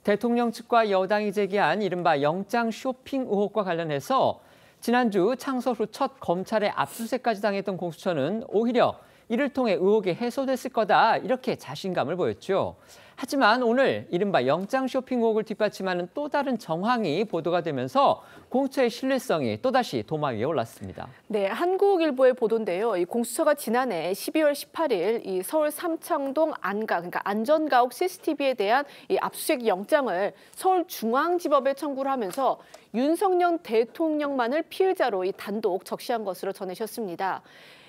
대통령 측과 여당이 제기한 이른바 영장 쇼핑 의혹과 관련해서 지난주 창설 후 첫 검찰의 압수수색까지 당했던 공수처는 오히려 이를 통해 의혹이 해소됐을 거다 이렇게 자신감을 보였죠. 하지만 오늘 이른바 영장 쇼핑 의혹을 뒷받침하는 또 다른 정황이 보도가 되면서 공수처의 신뢰성이 또다시 도마 위에 올랐습니다. 네, 한국일보의 보도인데요. 이 공수처가 지난해 12월 18일 이 서울 삼청동 안가, 그러니까 안전가옥 CCTV에 대한 이 압수수색 영장을 서울중앙지법에 청구를 하면서 윤석열 대통령만을 피의자로 이 단독 적시한 것으로 전해졌습니다.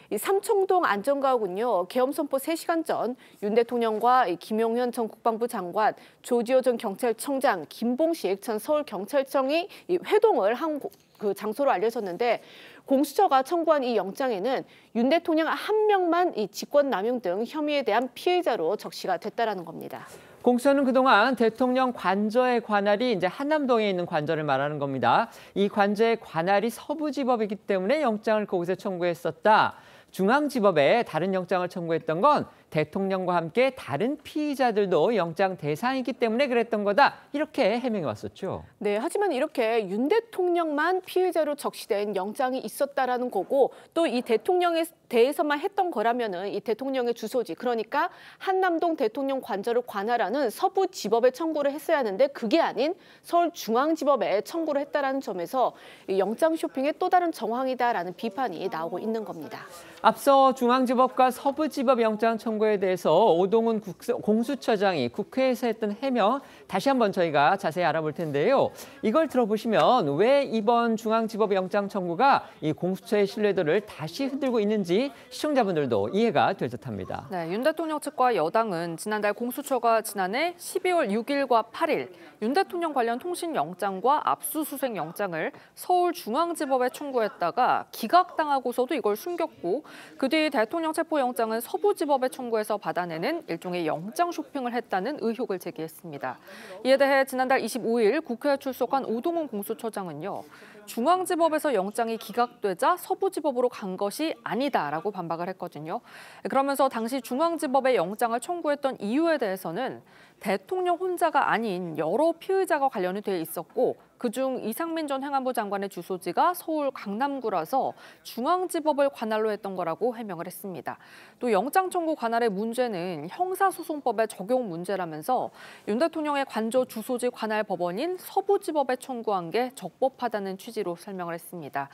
이 삼청동 안전가옥은요, 계엄 선포 3시간 전 윤 대통령과 김용현 전 국방부 장관, 조지호 전 경찰청장, 김봉식 전 서울경찰청이 회동을 한 그 장소로 알려졌는데 공수처가 청구한 이 영장에는 윤 대통령 한 명만 이 직권남용 등 혐의에 대한 피의자로 적시가 됐다라는 겁니다. 공수처는 그동안 대통령 관저의 관할이 이제 한남동에 있는 관저를 말하는 겁니다. 이 관저의 관할이 서부지법이기 때문에 영장을 그곳에 청구했었다. 중앙지법에 다른 영장을 청구했던 건 대통령과 함께 다른 피의자들도 영장 대상이기 때문에 그랬던 거다. 이렇게 해명해 왔었죠. 네, 하지만 이렇게 윤 대통령만 피의자로 적시된 영장이 있었다라는 거고 또 이 대통령에 대해서만 했던 거라면은 이 대통령의 주소지, 그러니까 한남동 대통령 관저를 관할하는 서부지법에 청구를 했어야 하는데 그게 아닌 서울중앙지법에 청구를 했다라는 점에서 이 영장 쇼핑의 또 다른 정황이다라는 비판이 나오고 있는 겁니다. 앞서 중앙지법과 서부지법 영장 청구에 대해서 오동훈 공수처장이 국회에서 했던 해명 다시 한번 저희가 자세히 알아볼 텐데요. 이걸 들어보시면 왜 이번 중앙지법 영장 청구가 이 공수처의 신뢰도를 다시 흔들고 있는지 시청자분들도 이해가 될 듯합니다. 네, 윤 대통령 측과 여당은 지난달 공수처가 지난해 12월 6일과 8일 윤 대통령 관련 통신영장과 압수수색 영장을 서울중앙지법에 청구했다가 기각당하고서도 이걸 숨겼고 그 뒤 대통령 체포영장은 서부지법에 청구해서 받아내는 일종의 영장 쇼핑을 했다는 의혹을 제기했습니다. 이에 대해 지난달 25일 국회에 출석한 오동훈 공수처장은요. 중앙지법에서 영장이 기각되자 서부지법으로 간 것이 아니다라고 반박을 했거든요. 그러면서 당시 중앙지법에 영장을 청구했던 이유에 대해서는 대통령 혼자가 아닌 여러 피의자가 관련이 돼 있었고 그중 이상민 전 행안부 장관의 주소지가 서울 강남구라서 중앙지법을 관할로 했던 거라고 해명을 했습니다. 또 영장 청구 관할의 문제는 형사소송법의 적용 문제라면서 윤 대통령의 관저 주소지 관할 법원인 서부지법에 청구한 게 적법하다는 취지로 설명을 했습니다.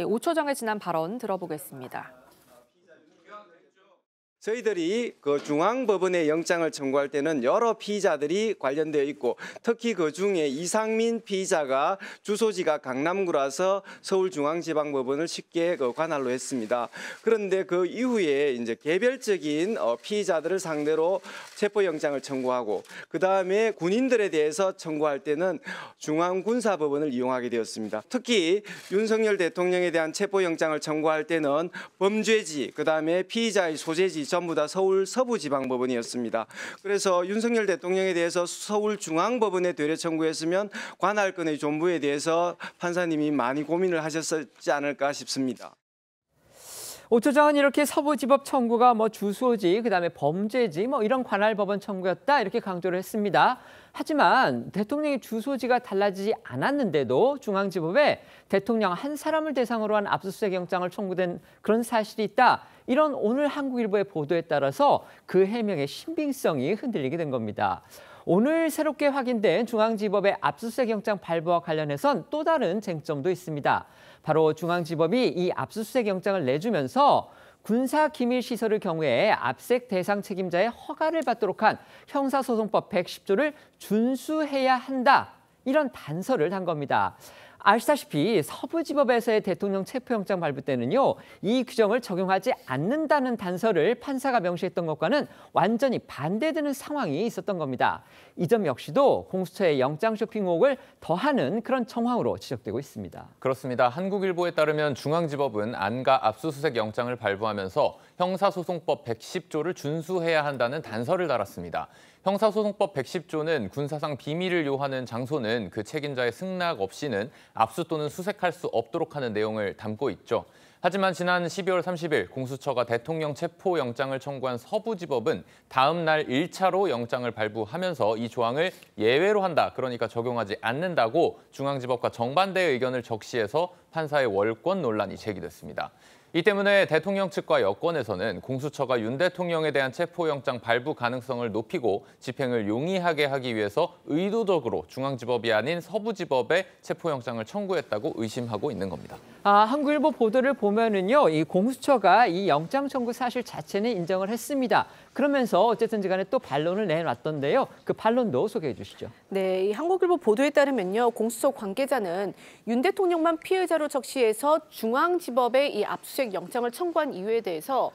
오 처장의 지난 발언 들어보겠습니다. 저희들이 그 중앙법원에 영장을 청구할 때는 여러 피의자들이 관련되어 있고 특히 그중에 이상민 피의자가 주소지가 강남구라서 서울중앙지방법원을 쉽게 관할로 했습니다. 그런데 그 이후에 이제 개별적인 피의자들을 상대로 체포영장을 청구하고 그 다음에 군인들에 대해서 청구할 때는 중앙군사법원을 이용하게 되었습니다. 특히 윤석열 대통령에 대한 체포영장을 청구할 때는 범죄지, 그 다음에 피의자의 소재지 전부 다 서울 서부지방법원이었습니다. 그래서 윤석열 대통령에 대해서 서울중앙법원에 되려 청구했으면 관할권의 존부에 대해서 판사님이 많이 고민을 하셨지 않을까 싶습니다. 오 처장은 이렇게 서부지법 청구가 주소지, 그다음에 범죄지 이런 관할 법원 청구였다 이렇게 강조를 했습니다. 하지만 대통령의 주소지가 달라지지 않았는데도 중앙지법에 대통령 한 사람을 대상으로 한 압수수색 영장을 청구된 그런 사실이 있다. 이런 오늘 한국일보의 보도에 따라서 그 해명의 신빙성이 흔들리게 된 겁니다. 오늘 새롭게 확인된 중앙지법의 압수수색 영장 발부와 관련해선 또 다른 쟁점도 있습니다. 바로 중앙지법이 이 압수수색 영장을 내주면서 군사기밀시설의 경우에 압색 대상 책임자의 허가를 받도록 한 형사소송법 110조를 준수해야 한다. 이런 단서를 단 겁니다. 아시다시피 서부지법에서의 대통령 체포영장 발부 때는요. 이 규정을 적용하지 않는다는 단서를 판사가 명시했던 것과는 완전히 반대되는 상황이 있었던 겁니다. 이 점 역시도 공수처의 영장 쇼핑 의혹을 더하는 그런 정황으로 지적되고 있습니다. 그렇습니다. 한국일보에 따르면 중앙지법은 안가 압수수색 영장을 발부하면서 형사소송법 110조를 준수해야 한다는 단서를 달았습니다. 형사소송법 110조는 군사상 비밀을 요하는 장소는 그 책임자의 승낙 없이는 압수 또는 수색할 수 없도록 하는 내용을 담고 있죠. 하지만 지난 12월 30일 공수처가 대통령 체포영장을 청구한 서부지법은 다음 날 1차로 영장을 발부하면서 이 조항을 예외로 한다, 그러니까 적용하지 않는다고 중앙지법과 정반대의 의견을 적시해서 판사의 월권 논란이 제기됐습니다. 이 때문에 대통령 측과 여권에서는 공수처가 윤 대통령에 대한 체포영장 발부 가능성을 높이고 집행을 용이하게 하기 위해서 의도적으로 중앙지법이 아닌 서부지법에 체포영장을 청구했다고 의심하고 있는 겁니다. 한국일보 보도를 보면은요, 이 공수처가 이 영장 청구 사실 자체는 인정을 했습니다. 그러면서 어쨌든지 간에 또 반론을 내놨던데요. 그 반론도 소개해 주시죠. 네, 이 한국일보 보도에 따르면요, 공수처 관계자는 윤 대통령만 피해자로 적시해서 중앙지법에 이 압수수색 영장을 청구한 이유에 대해서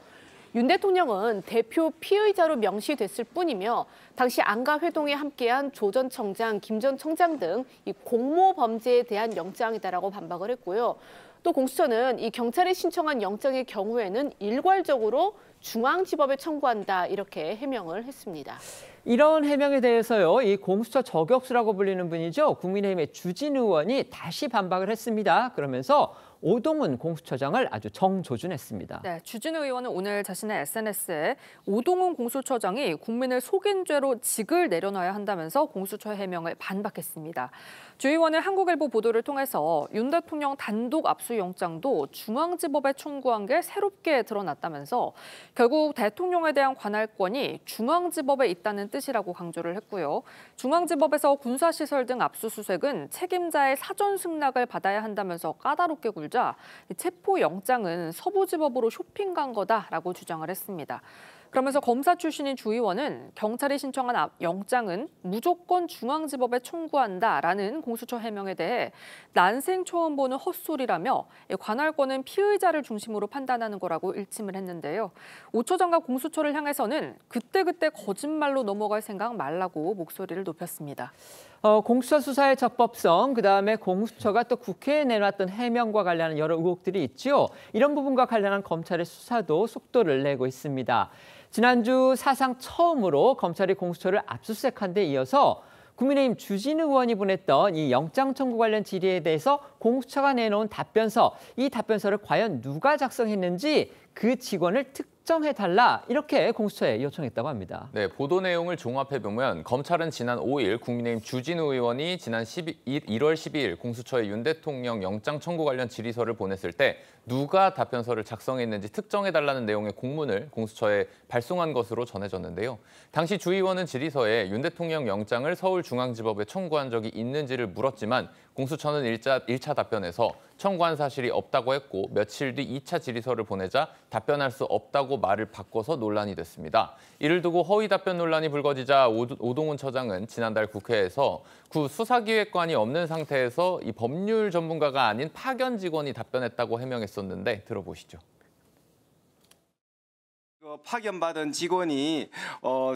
윤 대통령은 대표 피의자로 명시됐을 뿐이며 당시 안가 회동에 함께한 조 전 청장, 김 전 청장 등 이 공모 범죄에 대한 영장이다라고 반박을 했고요. 또 공수처는 이 경찰이 신청한 영장의 경우에는 일괄적으로 중앙지법에 청구한다, 이렇게 해명을 했습니다. 이런 해명에 대해서요, 이 공수처 저격수라고 불리는 분이죠, 국민의힘의 주진 의원이 다시 반박을 했습니다. 그러면서 오동훈 공수처장을 아주 정조준했습니다. 네, 주진 의원은 오늘 자신의 SNS에 오동훈 공수처장이 국민을 속인 죄로 직을 내려놔야 한다면서 공수처 해명을 반박했습니다. 주 의원은 한국일보 보도를 통해서 윤 대통령 단독 압수영장도 중앙지법에 청구한 게 새롭게 드러났다면서 결국 대통령에 대한 관할권이 중앙지법에 있다는 뜻이라고 강조를 했고요. 중앙지법에서 군사시설 등 압수수색은 책임자의 사전 승낙을 받아야 한다면서 까다롭게 굴자 체포영장은 서부지법으로 쇼핑 간 거다라고 주장을 했습니다. 그러면서 검사 출신인 주 의원은 경찰이 신청한 영장은 무조건 중앙지법에 청구한다라는 공수처 해명에 대해 난생 처음 보는 헛소리라며 관할권은 피의자를 중심으로 판단하는 거라고 일침을 했는데요. 오 처장과 공수처를 향해서는 그때그때 거짓말로 넘어갈 생각 말라고 목소리를 높였습니다. 공수처 수사의 적법성, 그다음에 공수처가 또 국회에 내놨던 해명과 관련한 여러 의혹들이 있죠. 이런 부분과 관련한 검찰의 수사도 속도를 내고 있습니다. 지난주 사상 처음으로 검찰이 공수처를 압수수색한 데 이어서 국민의힘 주진 의원이 보냈던 이 영장 청구 관련 질의에 대해서 공수처가 내놓은 답변서, 이 답변서를 과연 누가 작성했는지 그 직원을 특정해달라, 이렇게 공수처에 요청했다고 합니다. 네, 보도 내용을 종합해보면 검찰은 지난 5일 국민의힘 주진우 의원이 지난 1월 12일 공수처에 윤 대통령 영장 청구 관련 질의서를 보냈을 때 누가 답변서를 작성했는지 특정해달라는 내용의 공문을 공수처에 발송한 것으로 전해졌는데요. 당시 주 의원은 질의서에 윤 대통령 영장을 서울중앙지법에 청구한 적이 있는지를 물었지만 공수처는 1차 답변에서 청구한 사실이 없다고 했고 며칠 뒤 2차 질의서를 보내자 답변할 수 없다고 말을 바꿔서 논란이 됐습니다. 이를 두고 허위 답변 논란이 불거지자 오동훈 처장은 지난달 국회에서 구 수사기획관이 없는 상태에서 이 법률 전문가가 아닌 파견 직원이 답변했다고 해명했었는데 들어보시죠. 파견받은 직원이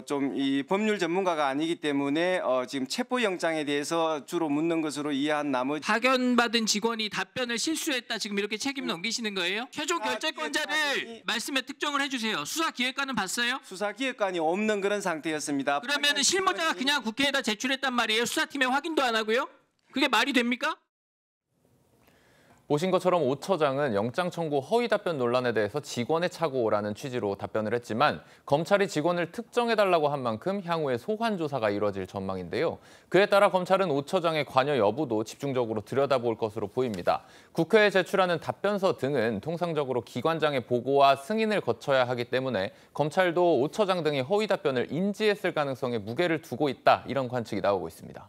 좀 이 법률 전문가가 아니기 때문에 지금 체포영장에 대해서 주로 묻는 것으로 이해한 나머지 파견받은 직원이 답변을 실수했다, 지금 이렇게 책임 넘기시는 거예요? 최종 결재권자를 말씀에 특정을 해주세요. 수사기획관은 봤어요? 수사기획관이 없는 그런 상태였습니다. 그러면 실무자가 그냥 국회에다 제출했단 말이에요? 수사팀에 확인도 안 하고요? 그게 말이 됩니까? 보신 것처럼 오 처장은 영장 청구 허위 답변 논란에 대해서 직원의 착오라는 취지로 답변을 했지만 검찰이 직원을 특정해달라고 한 만큼 향후에 소환 조사가 이뤄질 전망인데요. 그에 따라 검찰은 오 처장의 관여 여부도 집중적으로 들여다볼 것으로 보입니다. 국회에 제출하는 답변서 등은 통상적으로 기관장의 보고와 승인을 거쳐야 하기 때문에 검찰도 오 처장 등이 허위 답변을 인지했을 가능성에 무게를 두고 있다, 이런 관측이 나오고 있습니다.